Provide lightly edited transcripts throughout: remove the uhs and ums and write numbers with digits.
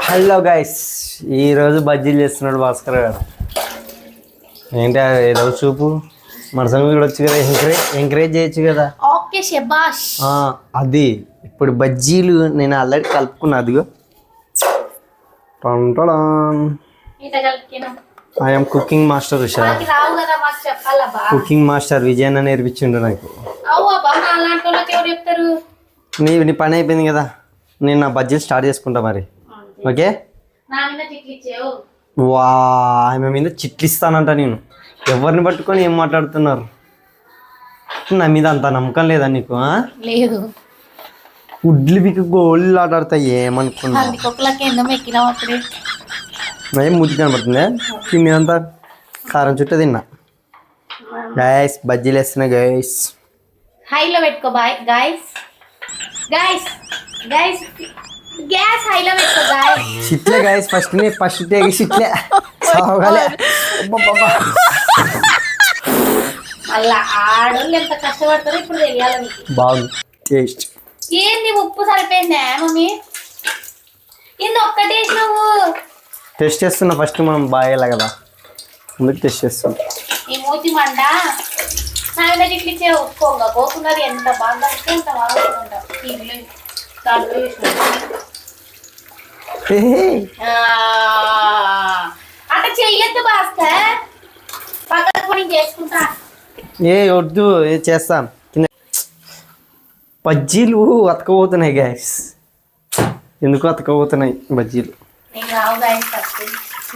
Hello guys, ఈరోజు బజ్జీలు చేస్తున్నాడు భాస్కర్ గారు. ఏంటి ఈరోజు చూపు మన సంగతి కూడా వచ్చు కదా, ఎంకరేజ్ చేయొచ్చు కదా. ఓకే శబాష్. అది ఇప్పుడు బజ్జీలు నేను ఆల్రెడీ కలుపుకున్నా. అదిగో I'm cooking master Usha. Cooking master విజయన్న నేర్పించిండు నాకు. నీ పని అయిపోయింది కదా, నేను నా బజ్జీలు స్టార్ట్ చేసుకుంటా మరి. ఓకే వా, ఆమె మీద చిట్లు ఇస్తానంట. నేను ఎవరిని పట్టుకొని ఏం మాట్లాడుతున్నారు? నా మీద అంత నమ్మకం లేదా నీకు? లేదు. ఉడ్లు బిక్కు గోళ్ళు ఆటాడతా ఏమనుకున్నా. ఏం ముద్దు కనబడుతుంది. తినేదంతా కారం చుట్టూ తిన్నా. గైస్ బజ్జీలు వేస్తున్నా గైస్. హైలో పెట్టుకో bye guys. Guys guys gas హైలో పెట్టుకో గైస్. సిట్లే గైస్, ఫస్ట్ టేక్ సిట్లే సాగాలే. మళ్ళా ఆడోళ్ళు ఎంత కష్టపడతారో ఇప్పుడు తెలియాలి మీకు. బాగుంది టేస్ట్. ఏంది ఉప్పు సరిపోయిందా మమ్మీ? ఏంది ఒక్కటే నువ్వు టెస్ట్ చేస్తున్నా. ఫస్ట్ మనం బాగా కదా, అందుకు టెస్ట్ చేస్తున్నా. ఈ మూతి మండ నా మీద ఇట్లిచ్చే ఒప్పుకోగా పోతున్నది. ఎంత బాగా ఎంత బాగా అట్లా చెయ్యొద్దు భాస్కర్, పక్కకు నేను చేసుకుంటా. వద్దు, చేస్తాం. బజ్జీలు అతకపోతున్నాయి గ్యాస్. ఎందుకు అతకపోతున్నాయి బజ్జీలు?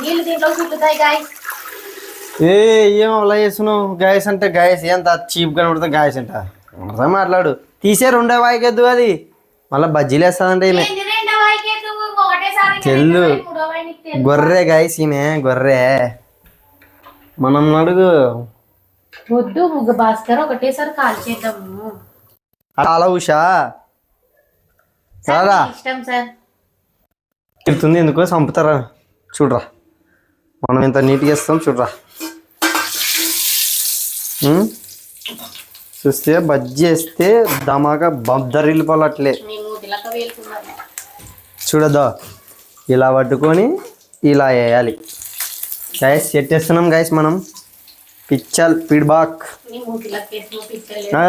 నీళ్ళు దీంట్లో చుట్టుతాయి గాయస్. ఏం అలా చేస్తున్నావు? గాయస్ అంటే గాయస్ ఎంత చీప్ కనబడుతుంది. గాయస్ అంట అర్థం మాట్లాడు. తీసే రెండో వాయికెద్దు, అది మళ్ళీ బజ్జీలు వేస్తుందంటే ఈమె తెల్లు గొర్రె. గాయస్ ఈమె గొర్రె. మనం అడుగు వద్దు ముగ్గు భాస్కర్, ఒకటేసారి కాల్ చేద్దాము. అలా ఉషా రారా. ఇష్టం సార్. తిడుతుంది ఎందుకో, చంపుతారా చూడరా. మనం ఎంత నీట్గా ఇస్తాం చూడరా. చూస్తే బజ్జీ వేస్తే దమాగా బద్దరిల్లిపోలట్లే. చూడదా, ఇలా పట్టుకొని ఇలా వేయాలి. గైస్ సెట్ చేస్తున్నాం గైస్ మనం. పిచ్చల్ ఫీడ్బాక్.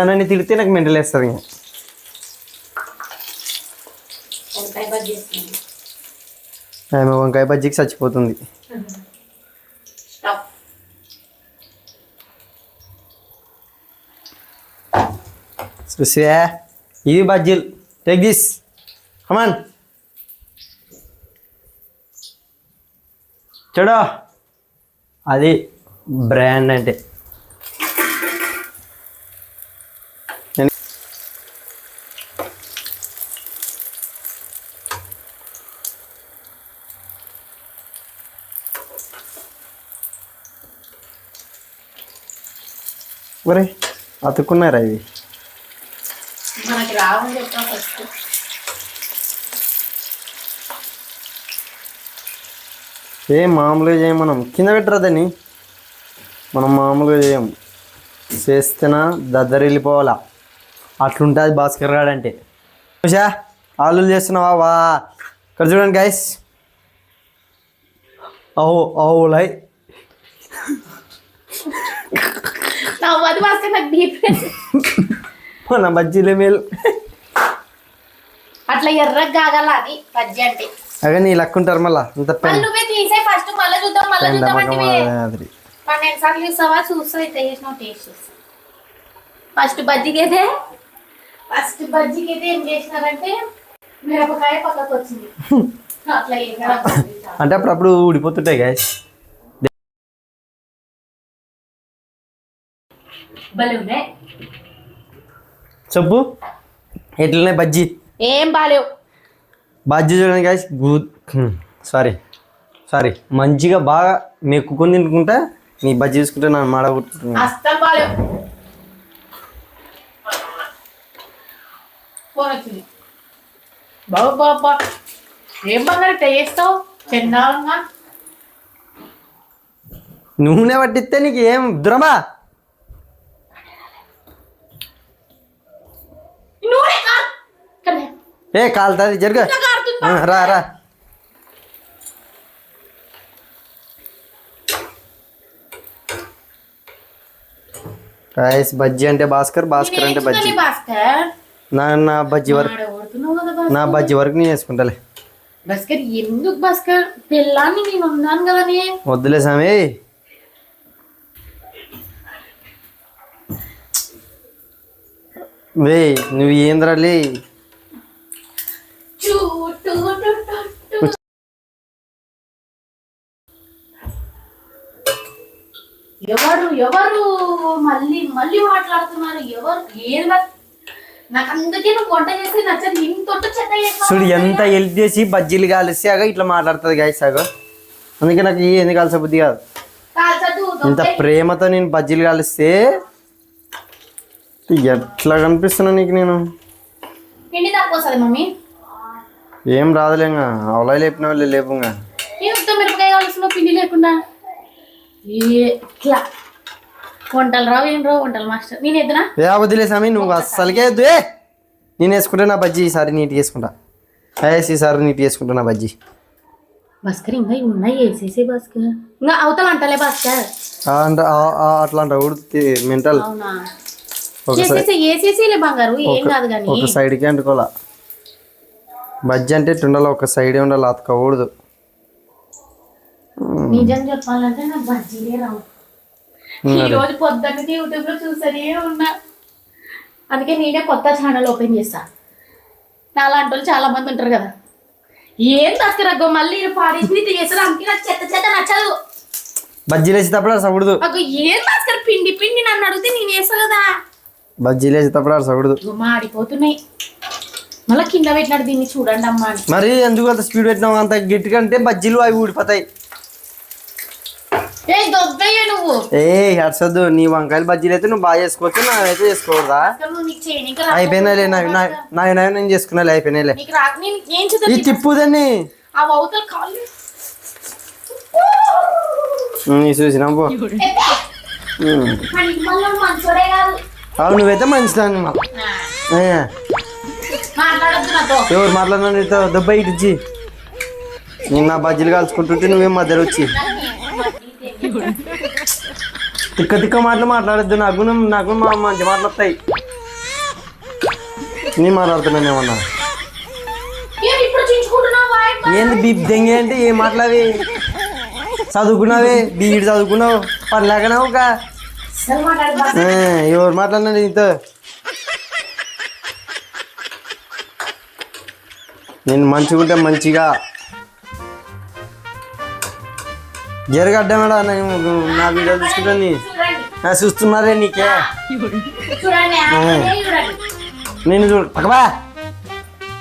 నన్ను తిడితే నాకు మెంటల్ వేస్తారు. ఇంకా ఆమె వంకాయ బజ్జీకి చచ్చిపోతుంది. చూసే ఇవి బజ్జీలు. టేక్ దిస్, కమాన్. చూడు, అది బ్రాండ్ అంటే. ఒరే అతుక్కున్నారా ఇవి? మనకి రావని చెప్పా ఫస్ట్. ఏం మామూలుగా చేయం మనం. కింద పెట్టరాదని మనం మామూలుగా చేయం. చేస్తేనా దద్దరిల్లిపోవాలా. అట్లుంటుంది భాస్కర్ గారు అంటే. చూసా ఆలు చేస్తున్నావా? వా, ఇక్కడ చూడండి గైస్. ఓ లై మన బజ్జీలే మేలు. అట్లా ఎర్రగా కాగల అది బజ్జీ అంటే. అదే నీ లెక్క ఉంటారు మళ్ళా. అంత నువ్వే తీసే ఫస్ట్. మళ్ళీ చూద్దాం అంటే ఎన్నిసార్లు చూస్తావా? చూస్తా టేస్ట్. ఫస్ట్ బజ్జీకైతే ఏం చేసినారంటే మిరపకాయ పక్కకు వచ్చింది. అట్లా అంటే అప్పుడప్పుడు ఊడిపోతుంటాయి గాయస్. చెప్పు ఎట్లనే బజ్జీ? ఏం బాలేవు బజ్జీ చూడండి గాయస్. సారీ మంచిగా బాగా మెక్కుకొని తినుకుంటా. నీ బజ్జీ చూసుకుంటే నన్ను మాడగొట్టుకుంటున్నా. అస్సలు బాలేవు. బాబా ఏం బాగా చేస్తావు? చెండాలంగా నూనె పట్టిస్తే నీకు ఏం దురమా? ఏ కాలుతుంది జరుగు. రా గాయస్ బజ్జీ అంటే భాస్కర్, భాస్కర్ అంటే బజ్జీ. భాస్కర్ నా బజ్జీ వరకు, నా బజ్జీ వరకు నేను వేసుకుంటాలే. భాస్కర్ ఎందుకు భాస్కర్, పిల్లాన్ని నేను ఉన్నాను కదా. వద్దులే సామి. వే నువ్వు ఏంద్రలే. ఎవరు ఎవరు మళ్ళీ మళ్ళీ మాట్లాడుతున్నారు? ఎవరు ఏది? నాకు అందుకే నువ్వు వంట చేసి నచ్చదు. ఇంత చెత్త చూడు ఎంత హెల్ప్ చేసి బజ్జీలు కాలిస్తే ఇట్లా మాట్లాడుతుంది గాయస్ ఆగో. అందుకే నాకు ఎందుకు కాల్స బుద్ధి కాదు. ఇంత ప్రేమతో నేను బజ్జీలు కాలిస్తే ఎట్లా కనిపిస్తున్నా నీకు నేను? పిండి తక్కువ వస్తుంది మమ్మీ. ఏం రాదులేంగా, అవలా లేపిన వాళ్ళు లేపుగా. మిరపకాయ కావాల్సిన పిండి లేకుండా ఎట్లా వంటలు రావు, ఏం రావు వంటలు మాస్టర్. నేను ఎద్దునా? వదిలే సామి, నువ్వు అస్సలకే వద్దు. నేను వేసుకుంటా నా బజ్జీ, ఈసారి నీట్గా వేసుకుంటా. ఈసారి నీట్గా వేసుకుంటా నా బజ్జీ. భాస్కర్ ఇంకా ఉన్నాయి వేసేసి భాస్కర్. ఇంకా అవతల అంటలే భాస్కర్ అంటే అట్లా అంట ఉడితే మెంటల్. వేసేసి బంగారు ఏం కాదు కానీ ఒక సైడ్కి అంటుకోవాలా. బజ్జీ అంటే ఉండాలి, ఒక సైడే ఉండాలి, అతకూడదు. నిజం చెప్పాలంటే నాకు బజ్జీలే రావు. ఈ రోజు పొద్దున్న యూట్యూబ్ లో చూసనే ఉన్నా, అందుకే నేనే కొత్త ఛానల్ ఓపెన్ చేస్తా. నాలాంటి వాళ్ళు చాలా మంది ఉంటారు కదా. ఏం తస్కరగ్గో మళ్ళీ పాడేసి చేస్తారు. అందుకే నాకు చెత్త చెత్త నచ్చదు. బజ్జీలు వేసేటప్పుడు అసకూడదు. అగ్గో ఏం తస్కర్ పిండి పిండి నన్ను అడిగితే నేను వేస్తా కదా. బజ్జీలు వేసేటప్పుడు అసకూడదు. మాడిపోతున్నాయి. మళ్ళీ కింద పెట్టినాడు దీన్ని చూడండి అమ్మా. మరి ఎందుకు అంత స్పీడ్ పెట్టినావు? అంత గట్టిగా అంటే బజ్జీలు అవి ఊడిపోతాయి. నువ్వు హర్షద్దు, నీ వంకాయలు బజ్జీలు అయితే నువ్వు బాగా చేసుకోవచ్చు, నావైతే చేసుకోవద్దా? అయిపోయినాలే, నేను చేసుకున్నాలే, అయిపోయినాలే. ఈ తిప్పుదని చూసినా పో. నువ్వైతే మంచిదాన్ని. ఎవరు మాట్లాడినా దెబ్బ ఇచ్చి నేను నా బజ్జీలు కాల్చుకుంటుంటే నువ్వేం మధ్యలో వచ్చి తిక్క తిక్క మాటలు మాట్లాడద్దు. నాకు మంచి మాటలు వస్తాయి. నేను మాట్లాడుతున్నాను ఏమన్నా. ఏంది బీప్ దెంగే అంటే ఏం మాట్లావి? చదువుకున్నావే, బీఈడి చదువుకున్నావు, పని లేకనావు. ఎవరు మాట్లాడినా నీతో? నేను మంచిగా ఉంటే మంచిగా జరగడ్డా నా వీడియో చూసుకుంటాను. చూస్తున్నారే నీకే. నేను పక్కబా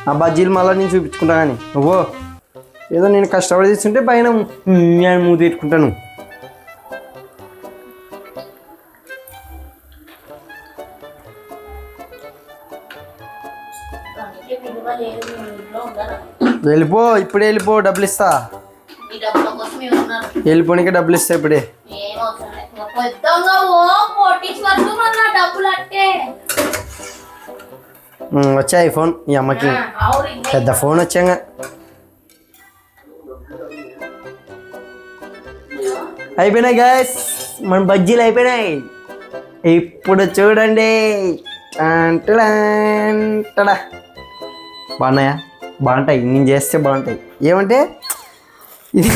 ఆ బజ్జీలు మళ్ళీ నేను చూపించుకుంటా. కానీ నువ్వు ఏదో నేను కష్టపడి తీసుకుంటే పైన మూతి పెట్టుకుంటాను. వెళ్ళిపో, ఇప్పుడే వెళ్ళిపో, డబ్బులు ఇస్తా. వెళ్ళిపోనికే డబ్బులు ఇస్తా ఇప్పుడే. వచ్చా ఐఫోన్ ఈ అమ్మకి పెద్ద ఫోన్ వచ్చాగా. అయిపోయినాయి గ్యాస్, మన బజ్జీలు అయిపోయినాయి. ఇప్పుడు చూడండి. బాగున్నాయా? బాగుంటాయి, నేను చేస్తే బాగుంటాయి. ఏమంటే ఇది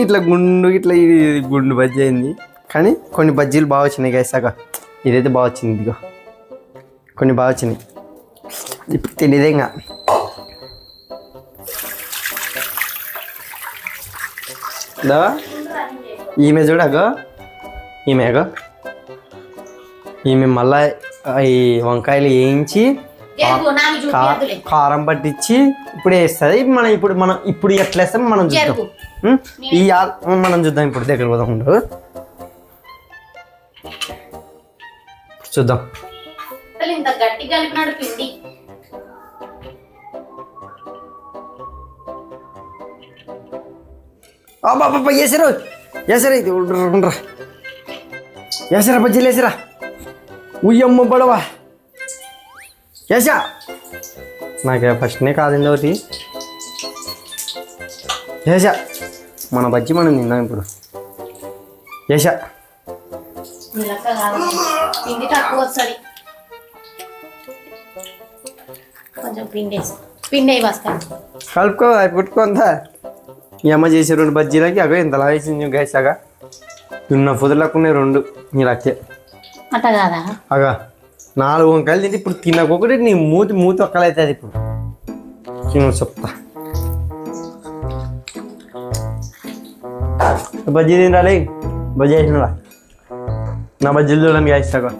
ఇట్లా గుండు బజ్జీ అయింది, కానీ కొన్ని బజ్జీలు బాగా వచ్చినాయి గైసాక. ఇదైతే బాగా వచ్చింది. ఇదిగో కొన్ని బాగా వచ్చినాయి. ఇప్పుడు తెలియదే ఇంకా. ఈమె చూడగో, ఈమె మళ్ళా ఈ వంకాయలు వేయించి కారం పట్టించి ఇప్పుడు వేస్తుంది. మనం ఇప్పుడు ఎట్లా వేస్తాం మనం చూద్దాం. మనం చూద్దాం. ఇప్పుడు దగ్గర పోదాం, ఉండదు చూద్దాం. వేసారా ఇది వేసారా బజ్జీలు వేసారా? ఉయ్యమ్మ బడవా వేసా. నాకు ఫస్ట్నే కాదండి ఒకటి వేసా. మన బజ్జీ మనం తిందాం ఇప్పుడు. వేసా నిలక్క కాదు పిండి తక్కువ వస్తుంది కొంచెం పిండి వేసి పిండి అయి వస్తాను కలుపుకో అవి పుట్టుకుందా మీ అమ్మ చేసే 2 బజ్జీలకి అగో ఇంతలా వేసింది గైసాగా ఉన్న ఫుదర్లకున్నాయి 2 నీ లక్కే అట్ట కాదా అగా 4 వంకాయలు తింటే ఇప్పుడు తినకొకటి నీ మూతి ఒక్కలవుతుంది ఇప్పుడు తిను చెప్తా బజ్జీ తినాలి బజ్జీ వేసినరా నా బజ్జీలు చూడండి గైసాగా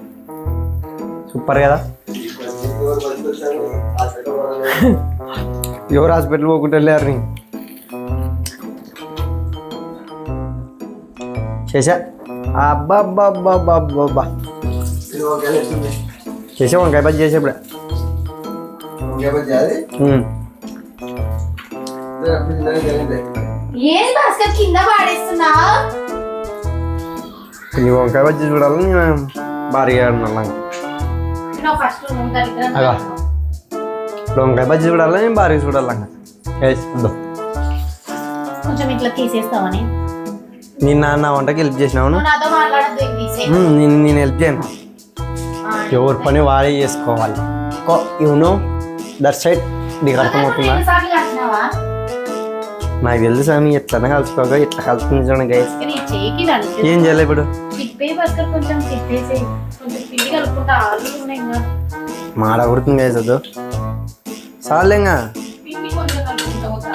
సూపర్ కదా ఎవరు హాస్పిటల్ పోకుండా వెళ్ళారు నీ చేసా అబ్బా చేసా వంకాయ బజ్జీ చేసేప్పుడే ఏం భాస్కర్ కింద పాడేస్తున్నా నీ వంకాయ బజ్జీ చూడాలని నేను భారీగా నల్లంగా ఫస్ట్ అగా ఇప్పుడు వంకాయ బజ్జీ చూడాలని నేను భారీగా చూడాలంగా వేద్దాం కొంచెం ఇట్లా తీసేస్తామని నిన్న నా వంటకి హెల్ప్ చేసినావు నువ్వు నాతో మాట్లాడద్దు ఇది తీసే నేను హెల్ప్ చేయను ఎవరి పని వాడే చేసుకోవాలి యూనో దట్ సైడ్ నీకు అర్థమవుతుందా ఎన్నిసార్లు కట్టినావా నాకు తెలుసు స్వామి ఎట్లనే కలుసుకోగా ఇట్లా కలుపుతుంది చూడండి గైస్ నీ చేయికి నడుచు ఏం చేయాలి ఇప్పుడు తిప్పే భాస్కర్ కొంచెం తిప్పేసి కొంచెం పిండి కలుపుకుంటా ఆలు ఉన్నాయి ఇంకా మాడ కొడుతుంది గైస్ అది చాలేంగా పిండి కొంచెం కలుపుకుంటా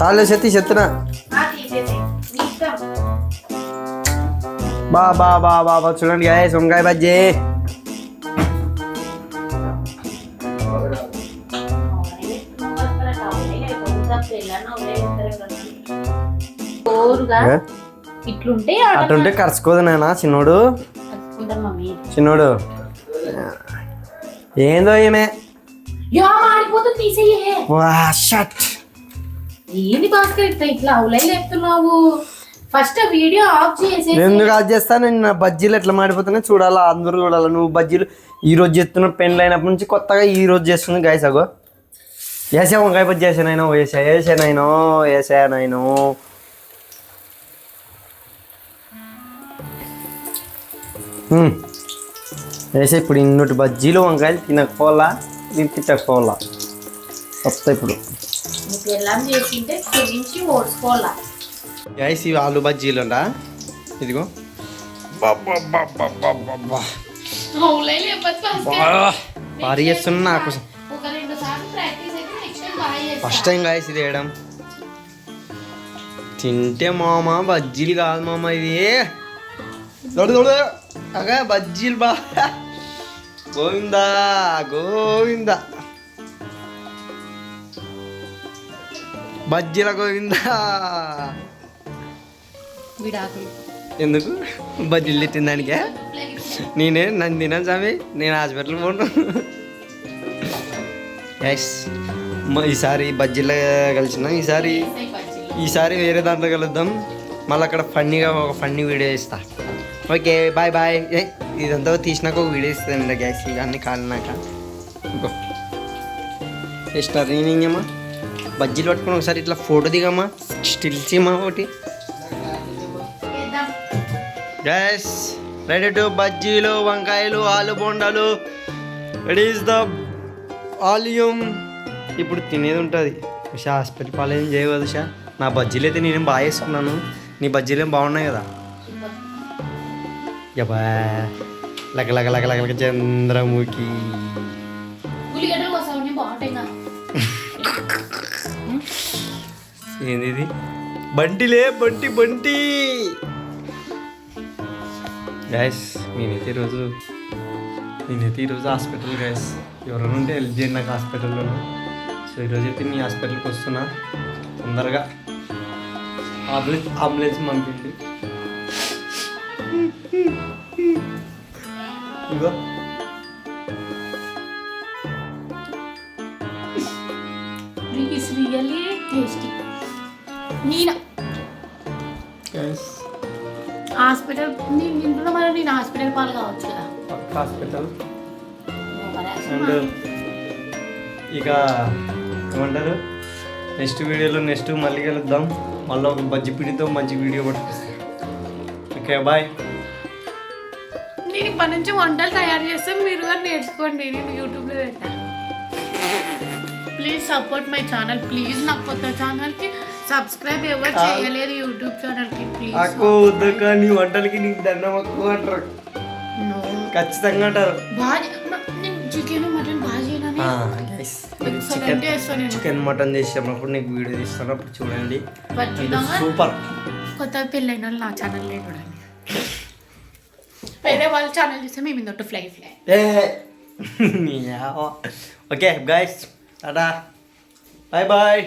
చాలే చెత్తనా తీసేసి నీ ఇష్టం బా చూడండి గైస్ వంకాయ బజ్జీ ఇట్లుంటే అటుంటే కరుచుకోదు నాయన చిన్నోడు చిన్నోడు ఏందో ఏమే మాడిపోతుంది తీసేయే షట్ ఏంది భాస్కర్ ఇట్లా అవులై లేపుతున్నావు ఫస్ట్ వీడియో ఆఫ్ చేసి ఎందుకు ఆఫ్ చేస్తాను నేను నా బజ్జీలు ఎట్లా మాడిపోతున్నాయి చూడాలా అందరూ చూడాలా నువ్వు బజ్జీలు ఈ రోజు చేస్తున్నావు పెళ్ళి అయినప్పటి నుంచి కొత్తగా ఈ రోజు చేస్తుంది గాయస్ అగో వేసా వంకాయ బజ్జీ వేసానైనా వేసానైనా వేసా ఇప్పుడు ఇన్నోటి బజ్జీలు వంకాయలు తినకపోవాలా తిట్టకపోవాలా వస్తా ఇప్పుడు చేసింటే తెగించి ఓడ్చుకోవాలా గైస్ ఇవి ఆలు బజ్జీలు అంట ఇదిగో భారీ చేస్తున్నా నాకు ఫస్ట్ టైం గాయస్ ఇది వేయడం తింటే మామ బజ్జీలు కాదు మామ ఇది అగా బజ్జీలు బా గోవిందా బజ్జీల గోవిందా ఎందుకు బజ్జీలు తినడానికే నన్ను తినాను స్వామి నేను హాస్పిటల్ పోను ఎస్ ఈసారి బజ్జీలో కలిసిన ఈసారి వేరే దాంట్లో కలుద్దాం మళ్ళీ అక్కడ ఒక ఫన్నీ వీడియో ఇస్తా ఓకే బాయ్ ఇదంతా తీసినాక ఒక వీడియో ఇస్తాను గ్యాస్ ఇవన్నీ కాలినాక ఇంకో స్టార్టింగ్ అమ్మా బజ్జీలు పట్టుకొని ఒకసారి ఇట్లా ఫోటో దిగమ్మా స్టిల్స్ ఇమ్మా ఒకటి గ్యాస్ రెడీ టు బజ్జీలు వంకాయలు ఆలు బోండాలు రెడీ ఇస్ ద ఆలియం ఇప్పుడు తినేది ఉంటుంది ఉషా హాస్పిటల్ పాలేం చేయవద్దు ఉషా నా బజ్జీలు అయితే నేనేం బాగా వేసుకున్నాను నీ బజ్జీలు ఏం బాగున్నాయి కదా యబ్బా లగ చంద్రముఖి ఏంది ఇది బంటిలే బంటి గ్యాస్ నేనైతే ఈరోజు హాస్పిటల్ గ్యాస్ ఎవరైనా ఉంటే హెల్ప్ చేయండి నాకు హాస్పిటల్లో సో ఈరోజు అయితే మీ హాస్పిటల్కి వస్తున్నా తొందరగా అంబులెన్స్ పంపిండి ఇగో It's really tasty. Nina. Yes. Hospital ఇంట్లో మరి నేను హాస్పిటల్ పాలు కావచ్చు కదా హాస్పిటల్ అండ్ ఇక ఏమంటారు నెక్స్ట్ వీడియోలో మళ్ళీ కలుద్దాం మళ్ళీ ఒక బజ్జి పిండితో మంచి వీడియో పట్టుకొస్తాం ఓకే బాయ్. నేను ఇప్పటి నుంచి వంటలు తయారు చేస్తే మీరు కూడా నేర్చుకోండి. నేను యూట్యూబ్లో పెట్టాను. Please support my channel. Please నా కొత్త ఛానల్కి సబ్స్క్రైబ్ ఎవరు చేయలేదు యూట్యూబ్ ఛానల్కి. ప్లీజ్ అక్కు వద్దక నీ వంటలకి నీకు దండం అక్కు అంటారు. ఖచ్చితంగా అంటారు. నేను చికెన్ మటన్ బాగా చేయను. చికెన్ మటన్ చేసినప్పుడు నీకు వీడియో తీస్తాను, అప్పుడు చూడండి. సూపర్. కొత్త పెళ్ళైన వాళ్ళు నా ఛానల్ చూడండి. వేరే వాళ్ళ ఛానల్ చూస్తే మేము ఇందొట్టు ఫ్లై. Okay guys, tata, bye bye.